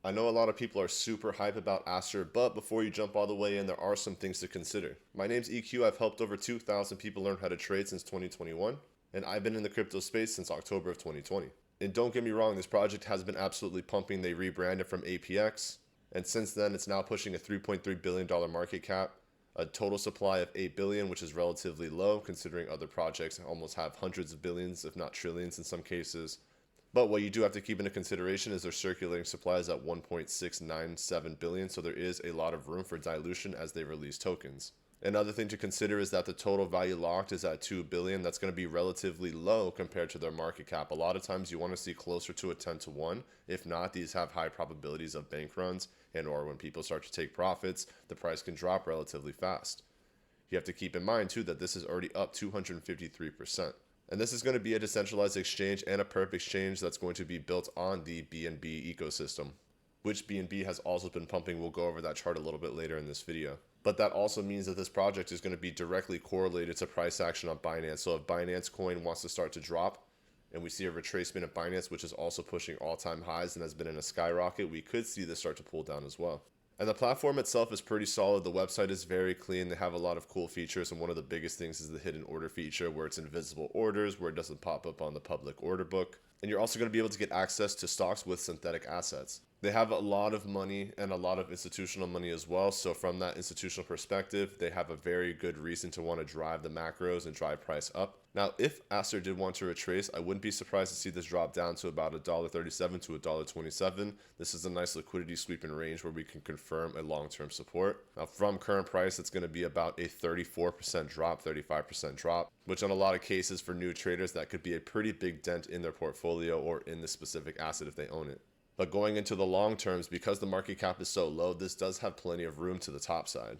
I know a lot of people are super hype about Aster, but before you jump all the way in, there are some things to consider. My name's EQ, I've helped over 2,000 people learn how to trade since 2021, and I've been in the crypto space since October of 2020. And don't get me wrong, this project has been absolutely pumping. They rebranded from APX, and since then it's now pushing a $3.3 billion market cap, a total supply of 8 billion, which is relatively low considering other projects almost have hundreds of billions, if not trillions in some cases. But what you do have to keep into consideration is their circulating supply is at 1.697 billion, so there is a lot of room for dilution as they release tokens. Another thing to consider is that the total value locked is at 2 billion. That's going to be relatively low compared to their market cap. A lot of times you want to see closer to a 10 to 1. If not, these have high probabilities of bank runs, and or when people start to take profits, the price can drop relatively fast. You have to keep in mind too that this is already up 253%. And this is going to be a decentralized exchange and a perp exchange that's going to be built on the BNB ecosystem, which BNB has also been pumping. We'll go over that chart a little bit later in this video. But that also means that this project is going to be directly correlated to price action on Binance. So if Binance coin wants to start to drop and we see a retracement of Binance, which is also pushing all-time highs and has been in a skyrocket, we could see this start to pull down as well. And the platform itself is pretty solid. The website is very clean. They have a lot of cool features, and one of the biggest things is the hidden order feature, where it's invisible orders, where it doesn't pop up on the public order book. And you're also going to be able to get access to stocks with synthetic assets. They have a lot of money and a lot of institutional money as well. So from that institutional perspective, they have a very good reason to want to drive the macros and drive price up. Now, if Aster did want to retrace, I wouldn't be surprised to see this drop down to about $1.37 to $1.27. This is a nice liquidity sweep in range where we can confirm a long-term support. Now, from current price, it's going to be about a 34% drop, 35% drop, which in a lot of cases for new traders, that could be a pretty big dent in their portfolio or in the specific asset if they own it. But going into the long terms, because the market cap is so low, this does have plenty of room to the top side.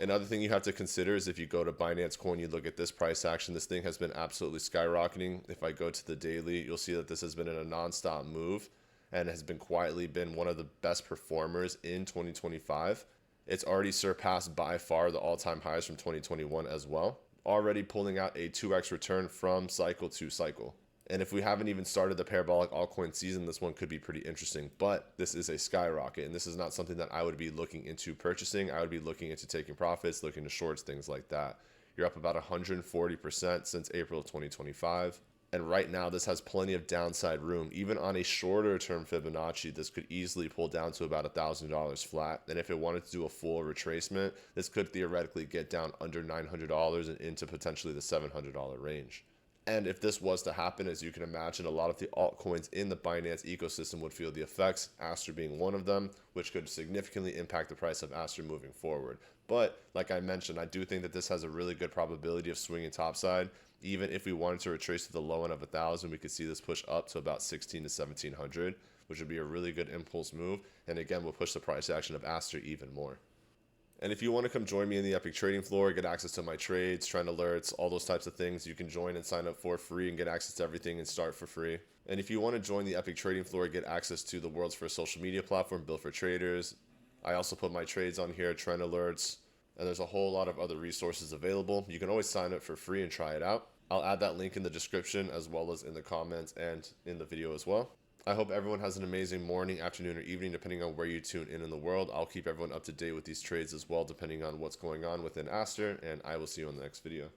Another thing you have to consider is if you go to Binance Coin, you look at this price action, this thing has been absolutely skyrocketing. If I go to the daily, you'll see that this has been in a non-stop move and has been quietly been one of the best performers in 2025. It's already surpassed by far the all-time highs from 2021 as well, already pulling out a 2x return from cycle to cycle. And if we haven't even started the parabolic altcoin season, this one could be pretty interesting. But this is a skyrocket, and this is not something that I would be looking into purchasing. I would be looking into taking profits, looking to shorts, things like that. You're up about 140% since April of 2025. And right now, this has plenty of downside room. Even on a shorter term Fibonacci, this could easily pull down to about $1,000 flat. And if it wanted to do a full retracement, this could theoretically get down under $900 and into potentially the $700 range. And if this was to happen, as you can imagine, a lot of the altcoins in the Binance ecosystem would feel the effects, Aster being one of them, which could significantly impact the price of Aster moving forward. But like I mentioned, I do think that this has a really good probability of swinging topside. Even if we wanted to retrace to the low end of 1,000, we could see this push up to about 16 to 1,700, which would be a really good impulse move. And again, will push the price action of Aster even more. And if you want to come join me in the EPIQ Trading Floor, get access to my trades, trend alerts, all those types of things, you can join and sign up for free and get access to everything and start for free. And if you want to join the EPIQ Trading Floor, get access to the world's first social media platform built for traders. I also put my trades on here, trend alerts, and there's a whole lot of other resources available. You can always sign up for free and try it out. I'll add that link in the description as well as in the comments and in the video as well. I hope everyone has an amazing morning, afternoon, or evening, depending on where you tune in the world. I'll keep everyone up to date with these trades as well, depending on what's going on within Aster, and I will see you on the next video.